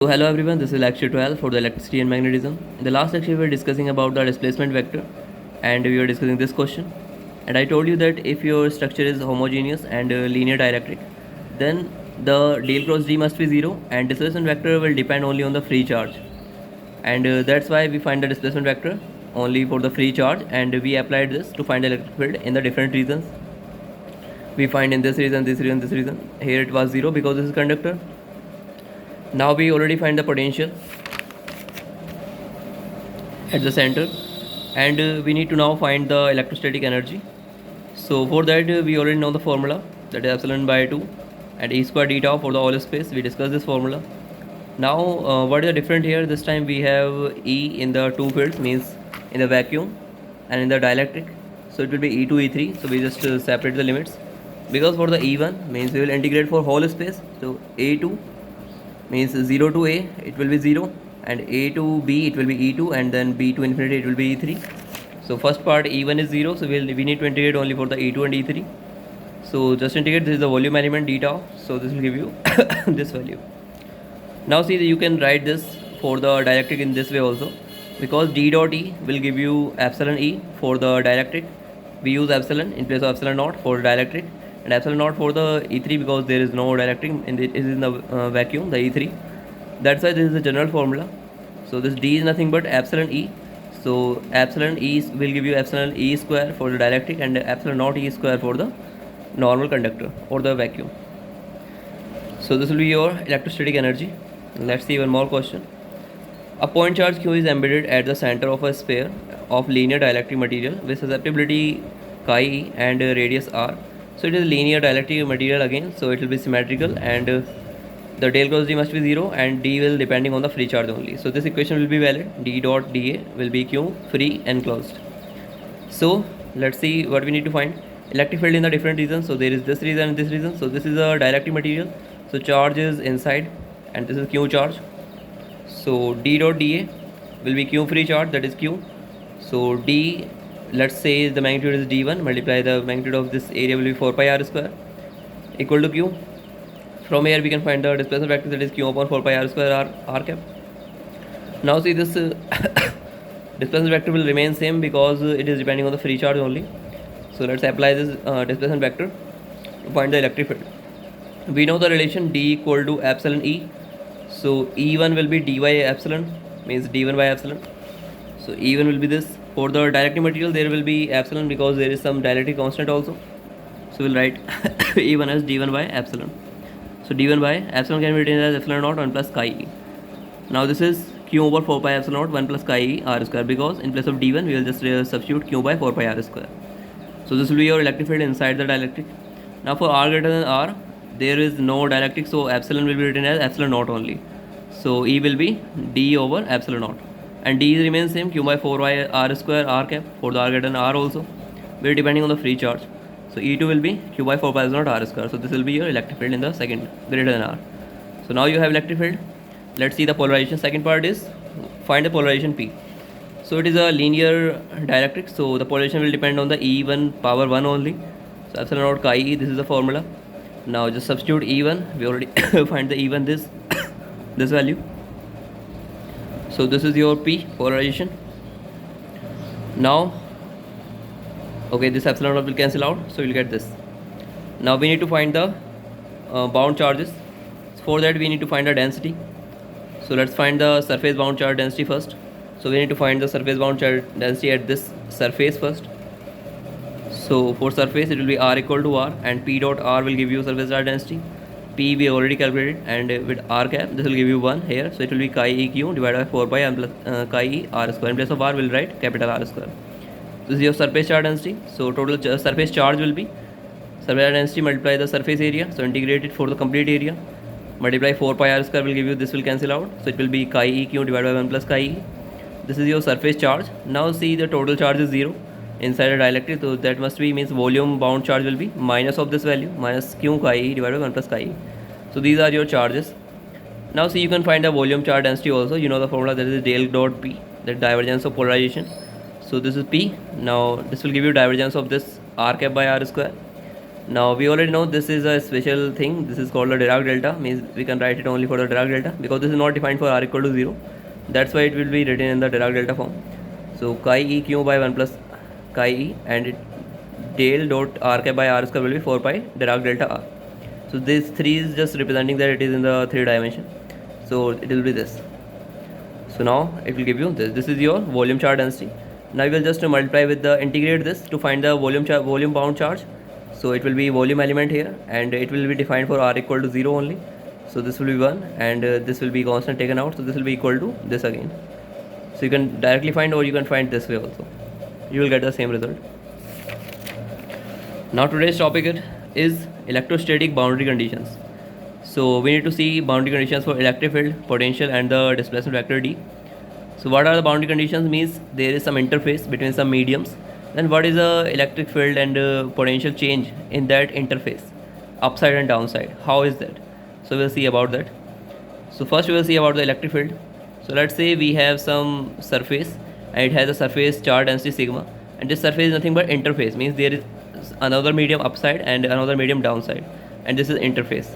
So hello everyone, this is lecture 12 for the electricity and magnetism. In the last lecture we were discussing about the displacement vector and we were discussing this question. And I told you that if your structure is homogeneous and linear dielectric, then the del cross D must be 0 and displacement vector will depend only on the free charge. And that's why we find the displacement vector only for the free charge, and we applied this to find the electric field in the different regions. We find in this region, this region, this region. Here it was 0 because this is conductor. Now we already find the potential at the center, and we need to now find the electrostatic energy. So for that we already know the formula, that is epsilon by 2 and E square d tau for the all space. We discussed this formula. Now what is the different here? This time we have E in the two fields, means in the vacuum and in the dielectric. So it will be E2 E3. So we just separate the limits, because for the E1 means we will integrate for whole space. So A2 means 0 to A it will be 0, and A to B it will be E2, and then B to infinity it will be E3. So first part E1 is 0, so we need to integrate only for the E2 and E3. So just integrate. This is the volume element d tau, so this will give you this value. Now see that you can write this for the dielectric in this way also, because d dot E will give you epsilon E for the dielectric. We use epsilon in place of epsilon naught for dielectric, and epsilon naught for the E3 because there is no dielectric and it is in the vacuum, the E3. That's why this is the general formula. So this D is nothing but epsilon E. So epsilon E will give you epsilon E square for the dielectric and epsilon naught E square for the normal conductor or the vacuum. So this will be your electrostatic energy. Let's see one more question. A point charge Q is embedded at the center of a sphere of linear dielectric material with susceptibility chi e and radius r. So it is linear dielectric material again, so it will be symmetrical, and the del cross D must be 0 and D will depending on the free charge only. So this equation will be valid. D dot dA will be Q free enclosed. So let's see what we need to find. Electric field in the different regions. So there is this region and this region. So this is a dielectric material, so charge is inside, and this is Q charge. So D dot dA will be Q free charge, that is Q. So D, let's say the magnitude is D1, multiply the magnitude of this area will be 4 pi r square equal to Q. From here we can find the displacement vector, that is Q upon 4 pi r square r cap. Now see this displacement vector will remain same because it is depending on the free charge only. So let's apply this displacement vector to find the electric field. We know the relation D equal to epsilon E. So E1 will be dy epsilon, means d1 by epsilon. So E1 will be this. For the dielectric material there will be epsilon because there is some dielectric constant also. So we'll write E1 as d1 by epsilon. So d1 by epsilon can be written as epsilon naught 1 plus chi e. Now this is Q over 4 pi epsilon naught 1 plus chi e r square, because in place of d1 we will just substitute Q by 4 pi r square. So this will be your electric field inside the dielectric. Now for r greater than r there is no dielectric, so epsilon will be written as epsilon naught only. So E will be d over epsilon naught, and D remains same, Q by 4 y r square r cap for the r greater than r also, will depending on the free charge. So E2 will be Q by 4 pi epsilon naught r square. So this will be your electric field in the second greater than r. So now you have electric field. Let's see the polarization. Second part is find the polarization P. So it is a linear dielectric, so the polarization will depend on the E1 power 1 only. So epsilon naught chi e, this is the formula. Now just substitute E1. We already find the E1 this value. So this is your P polarization. Now okay, this epsilon naught will cancel out, so you'll get this. Now we need to find the bound charges. For that we need to find the density. So let's find the surface bound charge density first. So we need to find the surface bound charge density at this surface first. So for surface it will be r equal to r, and P dot r will give you surface charge density. P we already calculated, and with r cap this will give you 1 here, so it will be chi e q divided by 4 pi m plus chi e r square. In place of r we'll write capital R square. This is your surface charge density. So total surface charge will be surface charge density multiply the surface area, so integrate it for the complete area, multiply 4 pi r square will give you, this will cancel out, so it will be chi e q divided by 1 plus chi e. This is your surface charge. Now see the total charge is 0 inside a dielectric, so that must be means volume bound charge will be minus of this value, minus q chi e divided by 1 plus chi e. So these are your charges. Now see you can find the volume charge density also. You know the formula, that is del dot P, the divergence of polarization. So this is P. Now this will give you divergence of this r cap by r square. Now we already know this is a special thing. This is called a Dirac delta. Means we can write it only for the Dirac delta because this is not defined for r equal to 0. That's why it will be written in the Dirac delta form. So chi e q by 1 plus chi e, and del dot r cap by r square will be 4 pi Dirac delta r. So this 3 is just representing that it is in the 3 dimension. So it will be this. So now it will give you this. This is your volume charge density. Now we will just multiply with the integrate this to find the volume bound charge. So it will be volume element here, and it will be defined for r equal to 0 only. So this will be 1, and this will be constant taken out. So this will be equal to this again. So you can directly find, or you can find this way also. You will get the same result. Now today's topic is electrostatic boundary conditions. So we need to see boundary conditions for electric field, potential, and the displacement vector D. So what are the boundary conditions? Means there is some interface between some mediums. Then what is the electric field and potential change in that interface, upside and downside? How is that? So we'll see about that. So first we will see about the electric field. So let's say we have some surface and it has a surface charge density sigma, and this surface is nothing but interface. Means there is another medium upside and another medium downside, and this is interface.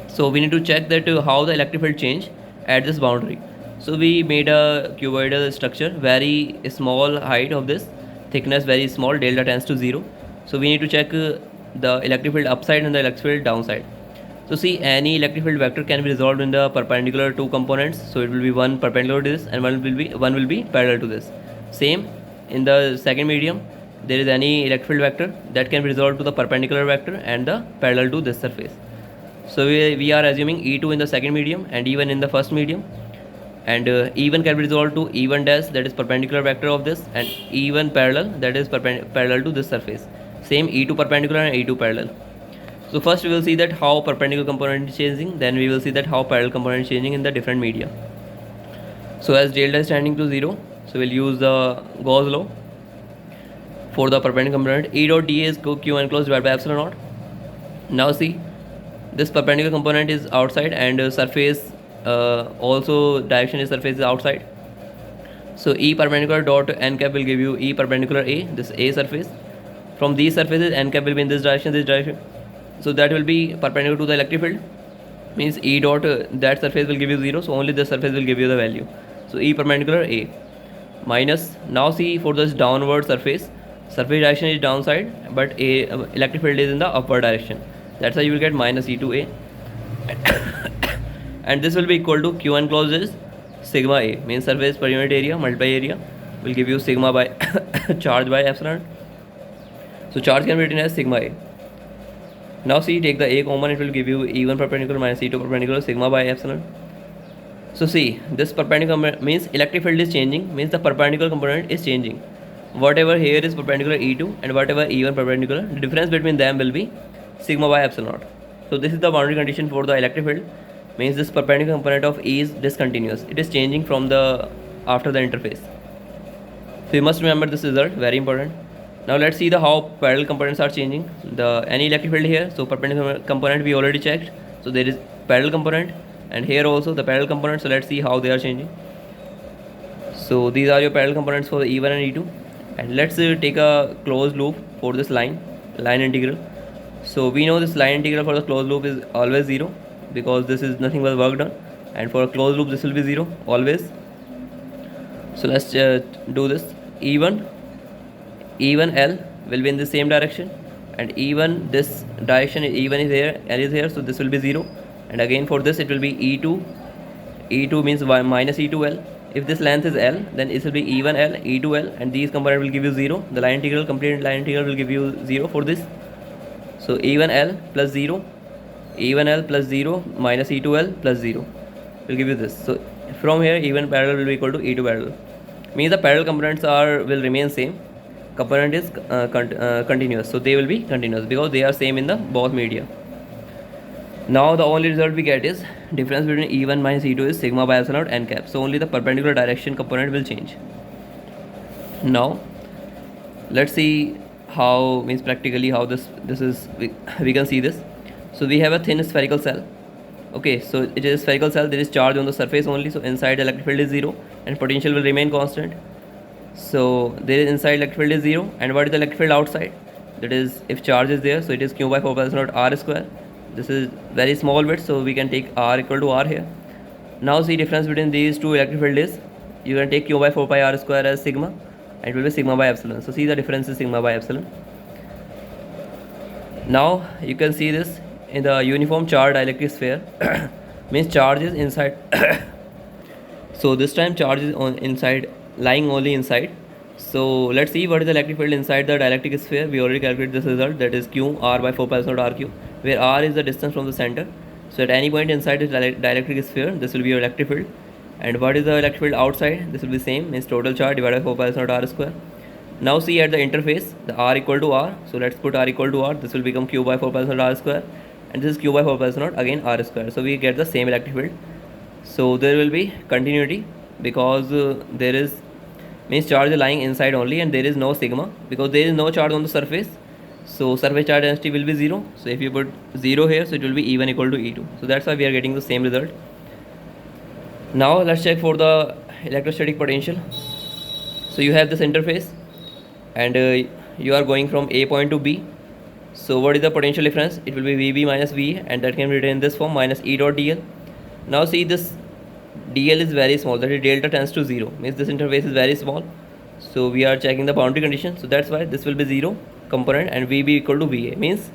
So we need to check that how the electric field change at this boundary. So we made a cuboidal structure, very small height of this, thickness very small, delta tends to 0. So we need to check the electric field upside and the electric field downside. So see, any electric field vector can be resolved in the perpendicular two components. So it will be one perpendicular to this and one will be parallel to this. Same in the second medium, there is any electric field vector that can be resolved to the perpendicular vector and the parallel to this surface. So we are assuming E2 in the second medium and E1 in the first medium, and E1 can be resolved to E1 dash, that is perpendicular vector of this, and E1 parallel, that is parallel to this surface. Same E2 perpendicular and E2 parallel. So first we will see that how perpendicular component is changing, then we will see that how parallel component is changing in the different media. So as delta is tending to 0, so we'll use the Gauss law for the perpendicular component. E dot dA is q enclosed divided by epsilon naught. Now see, this perpendicular component is outside, and surface also direction is surface is outside. So E perpendicular dot n cap will give you E perpendicular A, this A surface. From these surfaces n cap will be in this direction. So that will be perpendicular to the electric field. Means E dot that surface will give you 0. So only this surface will give you the value. So E perpendicular A minus. Now see, for this downward surface direction is downside, but A electric field is in the upward direction. That's why you will get minus E2A. And this will be equal to Q enclosed is sigma A, means surface per unit area multiply area, will give you sigma by charge by epsilon. So charge can be written as sigma A. Now see, take the A common, it will give you E1 perpendicular minus E2 perpendicular sigma by epsilon. So see, this perpendicular means electric field is changing, means the perpendicular component is changing. Whatever here is perpendicular E2 and whatever E1 perpendicular, the difference between them will be sigma by epsilon naught. So this is the boundary condition for the electric field. Means this perpendicular component of E is discontinuous. It is changing from the after the interface. So you must remember this result, very important. Now let's see the how parallel components are changing. The any electric field here, so perpendicular component we already checked. So there is parallel component, and here also the parallel component. So let's see how they are changing. So these are your parallel components for the E1 and E2. And let's take a closed loop for this line integral. So we know this line integral for the closed loop is always 0, because this is nothing but work done, and for a closed loop this will be 0 always. So let's do this. E1 L will be in the same direction, and E1 this direction E1 is here, L is here, so this will be 0. And again for this it will be E2 means minus E2L. If this length is L, then it will be E1L, E2L, and these component will give you 0. The line integral, complete line integral will give you 0 for this. So E1L plus 0, E1L plus 0 minus E2L plus 0 will give you this. So from here E1 parallel will be equal to E2 parallel. Means the parallel components will remain same. Component is continuous, so they will be continuous because they are same in the both media. Now the only result we get is difference between E1 minus E2 is sigma by epsilon naught n cap. So only the perpendicular direction component will change. Now let's see how, means practically how this is we can see this. So we have a thin spherical cell. Okay, so it is a spherical cell, there is charge on the surface only, so inside the electric field is 0 and potential will remain constant. So there is inside electric field is 0, and what is the electric field outside? that is if charge is there, so it is q by 4 pi epsilon naught r square. This is very small bit, so we can take r equal to r here. Now see difference between these two electric field is, you can take q by 4 pi r square as sigma, and it will be sigma by epsilon. So see the difference is sigma by epsilon. Now you can see this in the uniform charge dielectric sphere means charge is inside so this time charge is on inside, lying only inside. So let's see what is the electric field inside the dielectric sphere. We already calculated this result, that is q r by 4 pi epsilon naught r cube, where r is the distance from the center. So at any point inside this dielectric sphere, this will be your electric field. And what is the electric field outside? This will be same, means total charge divided by 4 pi epsilon naught r square. Now see at the interface, the r equal to r. So let's put r equal to r. This will become q by 4 pi epsilon naught r square, and this is q by 4 pi epsilon naught again r square. So we get the same electric field. So there will be continuity, because there is, means charge is lying inside only, and there is no sigma because there is no charge on the surface. So surface charge density will be 0. So if you put 0 here, so it will be E1 equal to E2. So that's why we are getting the same result. Now let's check for the electrostatic potential. So you have this interface, and you are going from A point to B. So what is the potential difference? It will be VB minus VA, and that can be written in this form, minus E dot dl. Now see this dl is very small, that is delta tends to 0, means this interface is very small. So we are checking the boundary condition, so that's why this will be 0 component, and VB equal to VA, means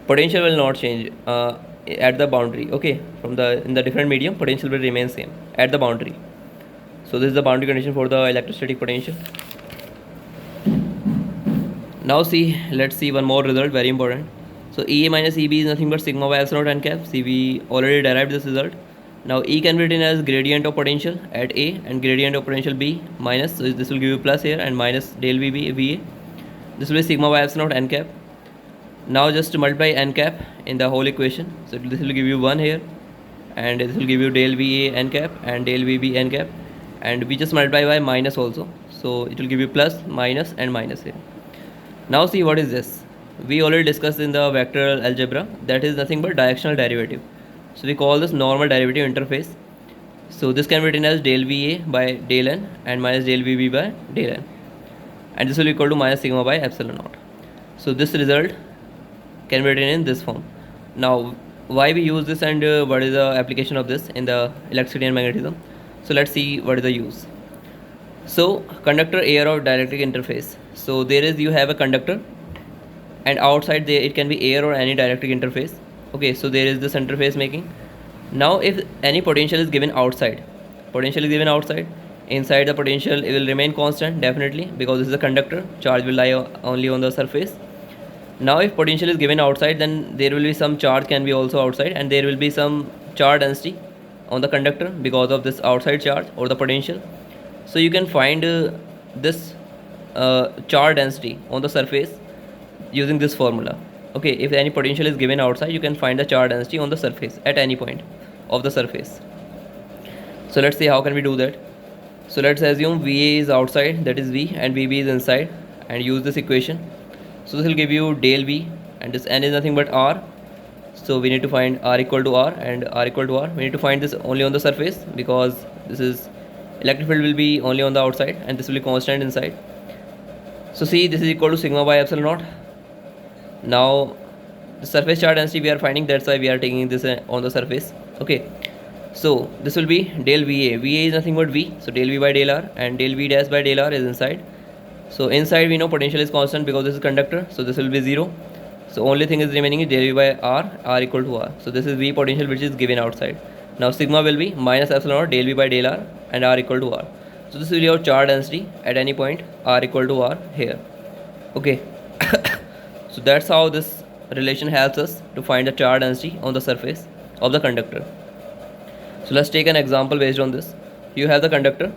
potential will not change at the boundary. Okay, from the in the different medium, potential will remain same at the boundary. So this is the boundary condition for the electrostatic potential. Now see, let's see one more result, very important. So EA minus EB is nothing but sigma by epsilon naught n cap. See, we already derived this result. Now E can be written as gradient of potential at A and gradient of potential B minus, so this will give you plus here, and minus del VB VA. This will be sigma by epsilon naught n cap. Now just multiply n cap in the whole equation. So this will give you 1 here, and this will give you del VA n cap and del VB n cap, and we just multiply by minus also. So it will give you plus, minus, and minus here. Now see what is this. We already discussed in the vectorial algebra, that is nothing but directional derivative. So we call this normal derivative interface. So this can be written as del VA by del n and minus del VB by del n, and this will be equal to minus sigma by epsilon naught. So this result can be written in this form. Now why we use this, and what is the application of this in the electricity and magnetism? So let's see what is the use. So conductor air or dielectric interface. So there is, you have a conductor, and outside there it can be air or any dielectric interface. Okay, so there is this interface making. Now if any potential is given outside, inside the potential it will remain constant definitely, because this is a conductor, charge will lie only on the surface. Now if potential is given outside, then there will be some charge can be also outside, and there will be some charge density on the conductor because of this outside charge or the potential. So you can find this charge density on the surface using this formula. Okay, if any potential is given outside, you can find the charge density on the surface at any point of the surface. So let's see how can we do that. So let's assume VA is outside, that is V, and VB is inside, and use this equation. So this will give you del V, and this n is nothing but R. So we need to find R equal to R and R equal to R. We need to find this only on the surface, because this is electric field will be only on the outside, and this will be constant inside. So see, this is equal to sigma by epsilon naught. Now the surface charge density we are finding, that's why we are taking this on the surface. Okay, so this will be del VA. VA is nothing but V, so del V by del R, and del V dash by del R is inside. So inside we know potential is constant because this is conductor, so this will be 0. So only thing is remaining is del V by R, R equal to R. So this is V potential which is given outside. Now sigma will be minus epsilon naught del V by del R and R equal to R. So this will be your charge density at any point, R equal to R here. Okay. So that's how this relation helps us to find the charge density on the surface of the conductor. So let's take an example based on this. You have the conductor,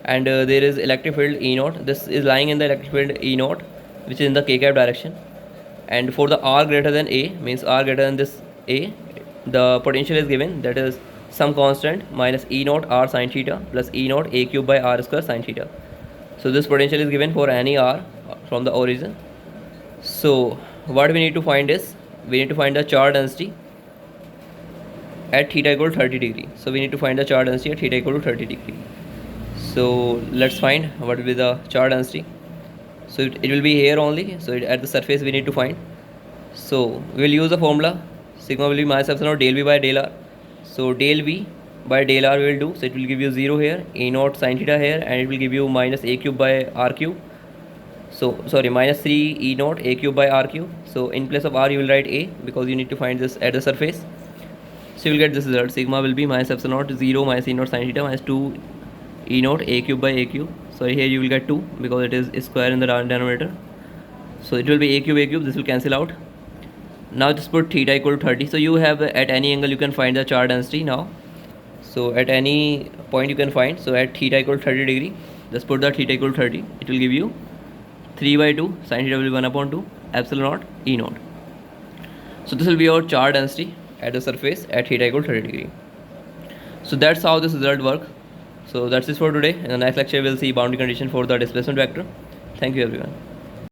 and there is electric field E naught. This is lying in the electric field E naught, which is in the k cap direction. And for the R greater than A, means R greater than this A, the potential is given, that is some constant minus E naught R sin theta plus E naught A cube by R square sin theta. So this potential is given for any R from the origin. So what we need to find is, we need to find the charge density at theta equal to 30 degree. So we need to find the charge density at theta equal to 30 degree. So let's find what will be the charge density. So it will be here only. So at the surface we need to find. So we will use the formula. Sigma will be minus epsilon del v by del r. So del v by del r we will do. So it will give you 0 here, a naught sin theta here, and it will give you minus a cube by r cube. So sorry, minus 3 e naught a cube by r cube. So in place of r you will write a, because you need to find this at the surface. So you will get this result. Sigma will be minus epsilon naught 0 minus e naught sin theta minus 2 e naught a cube by a cube. So here you will get 2 because it is square in the denominator. So it will be a cube, this will cancel out. Now just put theta equal to 30. So you have at any angle you can find the charge density now. So at any point you can find. So at theta equal to 30 degree, just put the theta equal to 30. It will give you 3 by 2 sin theta will be 1 upon 2 epsilon naught e naught. So this will be our charge density at the surface at theta equal to 30 degree. So that's how this result works. So that's it for today. In the next lecture we'll see boundary condition for the displacement vector. Thank you everyone.